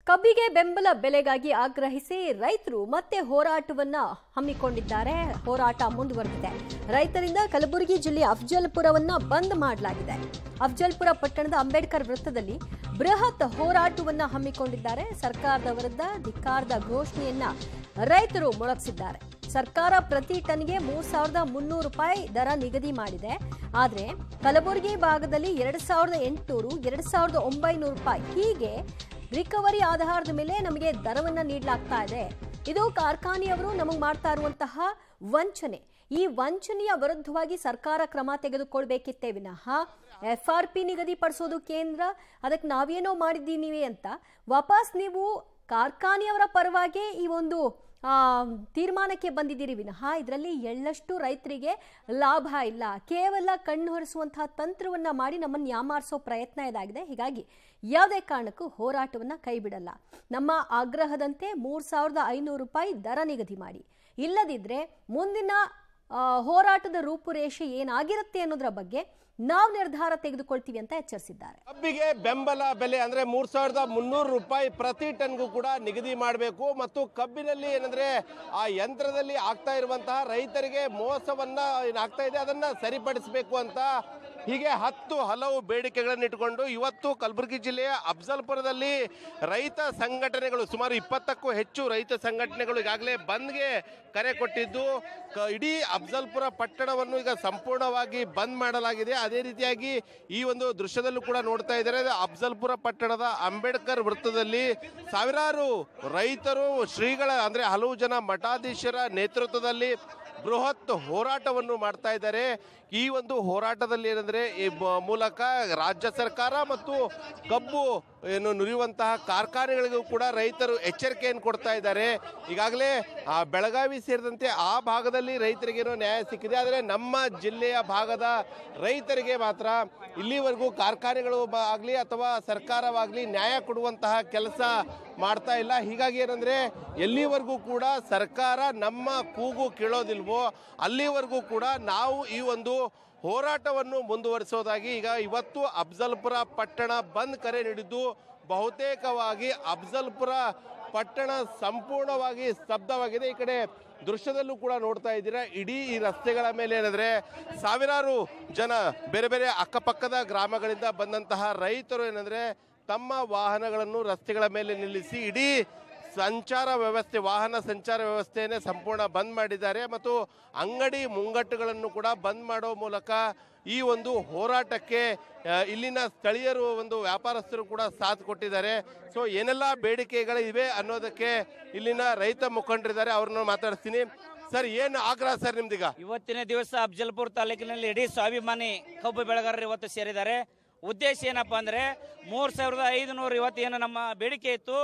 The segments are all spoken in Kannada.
ಕಬ್ಬಿಗೆ ಬೆಂಬಲ ಬೆಲೆಗಾಗಿ ಆಗ್ರಹಿಸಿ ರೈತರು ಮತ್ತೆ ಹೋರಾಟವನ್ನ ಹಮ್ಮಿಕೊಂಡಿದ್ದಾರೆ. ಹೋರಾಟ ಮುಂದುವರೆದಿದೆ. ರೈತರಿಂದ ಕಲಬುರಗಿ ಜಿಲ್ಲೆಯ ಅಫಜಲ್ಪುರವನ್ನ ಬಂದ್ ಮಾಡಲಾಗಿದೆ. ಅಫಜಲ್ಪುರ ಪಟ್ಟಣದ ಅಂಬೇಡ್ಕರ್ ವೃತ್ತದಲ್ಲಿ ಬೃಹತ್ ಹೋರಾಟವನ್ನ ಹಮ್ಮಿಕೊಂಡಿದ್ದಾರೆ. ಸರ್ಕಾರದ ವಿರುದ್ಧ ಧಿಕ್ಕಾರದ ಘೋಷಣೆಯನ್ನ ರೈತರು ಮೊಳಗಿಸಿದ್ದಾರೆ. ಸರ್ಕಾರ ಪ್ರತಿ ಟನ್ಗೆ 3,300 ರೂಪಾಯಿ ದರ ನಿಗದಿ ಮಾಡಿದೆ. ಆದರೆ ಕಲಬುರಗಿ ಭಾಗದಲ್ಲಿ 2,800, 2,900 ರೂಪಾಯಿ ಹೀಗೆ ರಿಕವರಿ ಆಧಾರದ ಮೇಲೆ ನಮಗೆ ದರವನ್ನ ನೀಡಲಾಗ್ತಾ ಇದೆ. ಇದು ಕಾರ್ಖಾನೆಯವರು ನಮಗೆ ಮಾಡ್ತಾ ಇರುವಂತಹ ವಂಚನೆ. ಈ ವಂಚನೆಯ ವಿರುದ್ಧವಾಗಿ ಸರ್ಕಾರ ಕ್ರಮ ತೆಗೆದುಕೊಳ್ಬೇಕಿತ್ತೇ ವಿನಃ FRP ನಿಗದಿಪಡಿಸೋದು ಕೇಂದ್ರ, ಅದಕ್ಕೆ ನಾವೇನೋ ಮಾಡಿದ್ದೀವಿ ಅಂತ ವಾಪಸ್ ನೀವು ಕಾರ್ಖಾನೆಯವರ ಪರವಾಗಿ ಈ ಒಂದು ತೀರ್ಮಾನಕ್ಕೆ ಬಂದಿದ್ದೀರಿ ವಿನಃ ಇದರಲ್ಲಿ ಎಳ್ಳಷ್ಟು ರೈತರಿಗೆ ಲಾಭ ಇಲ್ಲ. ಕೇವಲ ಕಣ್ಣು ಹೊರಿಸುವಂತಹ ತಂತ್ರವನ್ನ ಮಾಡಿ ನಮ್ಮನ್ನು ಯಾಮಾರಿಸೋ ಪ್ರಯತ್ನ ಇದಾಗಿದೆ. ಹೀಗಾಗಿ ಯಾವುದೇ ಕಾರಣಕ್ಕೂ ಹೋರಾಟವನ್ನ ಕೈ ಬಿಡಲ್ಲ. ನಮ್ಮ ಆಗ್ರಹದಂತೆ 3,500 ರೂಪಾಯಿ ದರ ನಿಗದಿ ಮಾಡಿ, ಇಲ್ಲದಿದ್ರೆ ಮುಂದಿನ ಹೋರಾಟದ ರೂಪುರೇಷೆ ಏನಾಗಿರುತ್ತೆ ಅನ್ನೋದ್ರ ಬಗ್ಗೆ ನಾವು ನಿರ್ಧಾರ ತೆಗೆದುಕೊಳ್ತೀವಿ ಅಂತ ಎಚ್ಚರಿಸಿದ್ದಾರೆ. ಕಬ್ಬಿಗೆ ಬೆಂಬಲ ಬೆಲೆ ಅಂದ್ರೆ 3,300 ರೂಪಾಯಿ ಪ್ರತಿ ಟನ್ಗೂ ಕೂಡ ನಿಗದಿ ಮಾಡಬೇಕು. ಮತ್ತು ಕಬ್ಬಿನಲ್ಲಿ ಏನಂದ್ರೆ ಆ ಯಂತ್ರದಲ್ಲಿ ಆಗ್ತಾ ಇರುವಂತಹ ರೈತರಿಗೆ ಮೋಸವನ್ನ ಏನಾಗ್ತಾ ಇದೆ ಅದನ್ನ ಸರಿಪಡಿಸಬೇಕು ಅಂತ ಹೀಗೆ ಹಲವು ಬೇಡಿಕೆಗಳನ್ನು ಇಟ್ಟುಕೊಂಡು ಇವತ್ತು ಕಲಬುರಗಿ ಜಿಲ್ಲೆಯ ಅಫಜಲ್ಪುರದಲ್ಲಿ ರೈತ ಸಂಘಟನೆಗಳು ಸುಮಾರು 20ಕ್ಕೂ ಹೆಚ್ಚು ರೈತ ಸಂಘಟನೆಗಳು ಈಗಾಗಲೇ ಬಂದ್ಗೆ ಕರೆ ಕೊಟ್ಟಿದ್ದು, ಇಡೀ ಅಫಜಲ್ಪುರ ಪಟ್ಟಣವನ್ನು ಈಗ ಸಂಪೂರ್ಣವಾಗಿ ಬಂದ್ ಮಾಡಲಾಗಿದೆ. ಅದೇ ರೀತಿಯಾಗಿ ಈ ಒಂದು ದೃಶ್ಯದಲ್ಲೂ ಕೂಡ ನೋಡ್ತಾ ಇದ್ದಾರೆ. ಅಫಜಲ್ಪುರ ಪಟ್ಟಣದ ಅಂಬೇಡ್ಕರ್ ವೃತ್ತದಲ್ಲಿ ಸಾವಿರಾರು ರೈತರು, ಶ್ರೀಗಳ ಅಂದ್ರೆ ಹಲವು ಜನ ಮಠಾಧೀಶರ ನೇತೃತ್ವದಲ್ಲಿ ಬೃಹತ್ ಹೋರಾಟವನ್ನು ಮಾಡ್ತಾ ಇದ್ದಾರೆ. ಈ ಒಂದು ಹೋರಾಟದಲ್ಲಿ ಏನಂದ್ರೆ ಈ ಮೂಲಕ ರಾಜ್ಯ ಸರ್ಕಾರ ಮತ್ತು ಕಬ್ಬು ಏನು ನುರಿಯುವಂತಹ ಕಾರ್ಖಾನೆಗಳಿಗೂ ಕೂಡ ರೈತರು ಎಚ್ಚರಿಕೆಯನ್ನು ಕೊಡ್ತಾ ಇದ್ದಾರೆ. ಈಗಾಗಲೇ ಬೆಳಗಾವಿ ಸೇರಿದಂತೆ ಆ ಭಾಗದಲ್ಲಿ ರೈತರಿಗೇನೋ ನ್ಯಾಯ ಸಿಕ್ಕಿದೆ, ಆದರೆ ನಮ್ಮ ಜಿಲ್ಲೆಯ ಭಾಗದ ರೈತರಿಗೆ ಮಾತ್ರ ಇಲ್ಲಿವರೆಗೂ ಕಾರ್ಖಾನೆಗಳು ಆಗಲಿ ಅಥವಾ ಸರ್ಕಾರವಾಗಲಿ ನ್ಯಾಯ ಕೊಡುವಂತಹ ಕೆಲಸ ಮಾಡ್ತಾ ಇಲ್ಲ. ಹೀಗಾಗಿ ಏನಂದ್ರೆ ಎಲ್ಲಿವರೆಗೂ ಕೂಡ ಸರ್ಕಾರ ನಮ್ಮ ಕೂಗು ಕೇಳೋದಿಲ್ವೋ ಅಲ್ಲಿವರೆಗೂ ಕೂಡ ನಾವು ಈ ಒಂದು ಹೋರಾಟವನ್ನು ಮುಂದುವರಿಸೋದಾಗಿ ಈಗ ಇವತ್ತು ಅಫಜಲ್ಪುರ ಪಟ್ಟಣ ಬಂದ್ ಕರೆ ನೀಡಿದ್ದು, ಬಹುತೇಕವಾಗಿ ಅಫಜಲ್ಪುರ ಪಟ್ಟಣ ಸಂಪೂರ್ಣವಾಗಿ ಸ್ತಬ್ಧವಾಗಿದೆ. ಈ ಕಡೆ ದೃಶ್ಯದಲ್ಲೂ ಕೂಡ ನೋಡ್ತಾ ಇದ್ದೀರಾ, ಇಡೀ ಈ ರಸ್ತೆಗಳ ಮೇಲೆ ಏನಂದ್ರೆ ಸಾವಿರಾರು ಜನ ಬೇರೆ ಬೇರೆ ಅಕ್ಕಪಕ್ಕದ ಗ್ರಾಮಗಳಿಂದ ಬಂದಂತಹ ರೈತರು ಏನಂದ್ರೆ ತಮ್ಮ ವಾಹನಗಳನ್ನು ರಸ್ತೆಗಳ ಮೇಲೆ ನಿಲ್ಲಿಸಿ ಇಡೀ ಸಂಚಾರ ವ್ಯವಸ್ಥೆ, ವಾಹನ ಸಂಚಾರ ವ್ಯವಸ್ಥೆಯನ್ನೇ ಸಂಪೂರ್ಣ ಬಂದ್ ಮಾಡಿದ್ದಾರೆ. ಮತ್ತು ಅಂಗಡಿ ಮುಂಗಟ್ಟುಗಳನ್ನು ಕೂಡ ಬಂದ್ ಮಾಡೋ ಮೂಲಕ ಈ ಒಂದು ಹೋರಾಟಕ್ಕೆ ಇಲ್ಲಿನ ಸ್ಥಳೀಯರು, ಒಂದು ವ್ಯಾಪಾರಸ್ಥರು ಕೂಡ ಸಾಥ್ ಕೊಟ್ಟಿದ್ದಾರೆ. ಸೊ ಏನೆಲ್ಲ ಬೇಡಿಕೆಗಳಿವೆ ಅನ್ನೋದಕ್ಕೆ ಇಲ್ಲಿನ ರೈತ ಮುಖಂಡರಿದ್ದಾರೆ, ಅವ್ರನ್ನ ಮಾತಾಡ್ತೀನಿ. ಸರ್, ಏನು ಆಗ್ರಹ ಸರ್ ನಿಮ್ದೀಗ? ಇವತ್ತಿನ ದಿವಸ ಅಫಜಲ್ಪುರ ತಾಲೂಕಿನಲ್ಲಿ ಇಡೀ ಸ್ವಾಭಿಮಾನಿ ಕಬ್ಬು ಬೆಳೆಗಾರರು ಇವತ್ತು ಸೇರಿದ್ದಾರೆ. ಉದ್ದೇಶ ಏನಪ್ಪ ಅಂದರೆ 3,500 ಇವತ್ತು ಏನು ನಮ್ಮ ಬೇಡಿಕೆ ಇತ್ತು,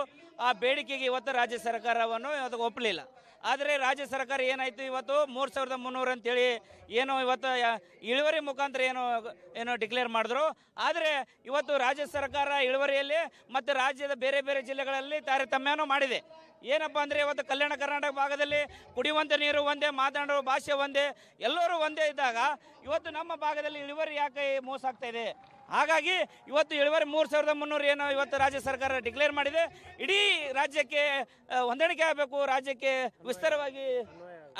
ಆ ಬೇಡಿಕೆಗೆ ಇವತ್ತು ರಾಜ್ಯ ಸರ್ಕಾರವನ್ನು ಇವತ್ತು ಒಪ್ಪಲಿಲ್ಲ. ಆದರೆ ರಾಜ್ಯ ಸರ್ಕಾರ ಏನಾಯಿತು, ಇವತ್ತು 3,300 ಅಂತೇಳಿ ಏನು ಇವತ್ತು ಇಳುವರಿ ಮುಖಾಂತರ ಏನು ಡಿಕ್ಲೇರ್ ಮಾಡಿದ್ರು. ಆದರೆ ಇವತ್ತು ರಾಜ್ಯ ಸರ್ಕಾರ ಇಳುವರಿಯಲ್ಲಿ ಮತ್ತು ರಾಜ್ಯದ ಬೇರೆ ಬೇರೆ ಜಿಲ್ಲೆಗಳಲ್ಲಿ ತಾರತಮ್ಯನೂ ಮಾಡಿದೆ. ಏನಪ್ಪ ಅಂದರೆ ಇವತ್ತು ಕಲ್ಯಾಣ ಕರ್ನಾಟಕ ಭಾಗದಲ್ಲಿ ಕುಡಿಯುವಂಥ ನೀರು ಒಂದೇ, ಮಾತನಾಡುವ ಭಾಷೆ ಒಂದೇ, ಎಲ್ಲರೂ ಒಂದೇ ಇದ್ದಾಗ ಇವತ್ತು ನಮ್ಮ ಭಾಗದಲ್ಲಿ ಇಳುವರಿ ಯಾಕೆ ಮೋಸ ಆಗ್ತಾ ಇದೆ? ಹಾಗಾಗಿ ಇವತ್ತು ಇಳುವರಿ 3,300 ಏನು ಇವತ್ತು ರಾಜ್ಯ ಸರ್ಕಾರ ಡಿಕ್ಲೇರ್ ಮಾಡಿದೆ. ಇಡೀ ರಾಜ್ಯಕ್ಕೆ ಹೊಂದಾಣಿಕೆ ಆಗಬೇಕು, ರಾಜ್ಯಕ್ಕೆ ವಿಸ್ತಾರವಾಗಿ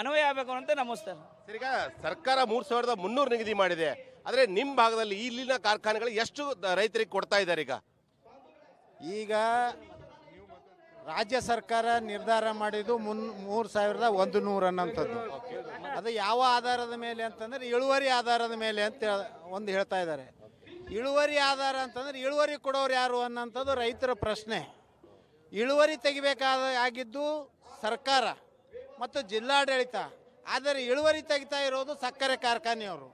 ಅನ್ವಯ ಆಗಬೇಕು ಅಂತ ನಮಸ್ಕಾರ. ಈಗ ಸರ್ಕಾರ 3,300 ನಿಗದಿ ಮಾಡಿದೆ, ಆದರೆ ನಿಮ್ಮ ಭಾಗದಲ್ಲಿ ಇಲ್ಲಿನ ಕಾರ್ಖಾನೆಗಳು ಎಷ್ಟು ರೈತರಿಗೆ ಕೊಡ್ತಾ ಇದ್ದಾರೆ? ಈಗ ರಾಜ್ಯ ಸರ್ಕಾರ ನಿರ್ಧಾರ ಮಾಡಿದ್ದು 3,100 ಅನ್ನೋಂಥದ್ದು. ಅದು ಯಾವ ಆಧಾರದ ಮೇಲೆ ಅಂತಂದ್ರೆ ಇಳುವರಿ ಆಧಾರದ ಮೇಲೆ ಅಂತ ಒಂದು ಹೇಳ್ತಾ ಇದ್ದಾರೆ. ಇಳುವರಿ ಆಧಾರ ಅಂತಂದ್ರೆ ಇಳುವರಿ ಕೊಡೋರು ಯಾರು ಅನ್ನೋಂಥದ್ದು ರೈತರ ಪ್ರಶ್ನೆ. ಇಳುವರಿ ಆಗಿದ್ದು ಸರ್ಕಾರ ಮತ್ತು ಜಿಲ್ಲಾಡಳಿತ, ಆದರೆ ಇಳುವರಿ ತೆಗಿತಾ ಇರೋದು ಸಕ್ಕರೆ ಕಾರ್ಖಾನೆಯವರು.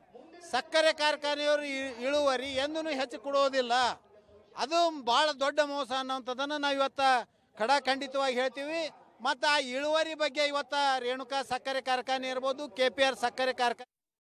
ಸಕ್ಕರೆ ಕಾರ್ಖಾನೆಯವರು ಇಳುವರಿ ಎಂದೂ ಹೆಚ್ಚು ಕೊಡೋದಿಲ್ಲ. ಅದು ಭಾಳ ದೊಡ್ಡ ಮೋಸ ಅನ್ನೋಂಥದ್ದನ್ನು ನಾವು ಇವತ್ತು ಖಂಡಿತವಾಗಿ ಹೇಳ್ತೀವಿ. ಮತ್ತು ಆ ಇಳುವರಿ ಬಗ್ಗೆ ಇವತ್ತು ರೇಣುಕಾ ಸಕ್ಕರೆ ಕಾರ್ಖಾನೆ ಇರ್ಬೋದು, KPR ಸಕ್ಕರೆ ಕಾರ್ಖಾನೆ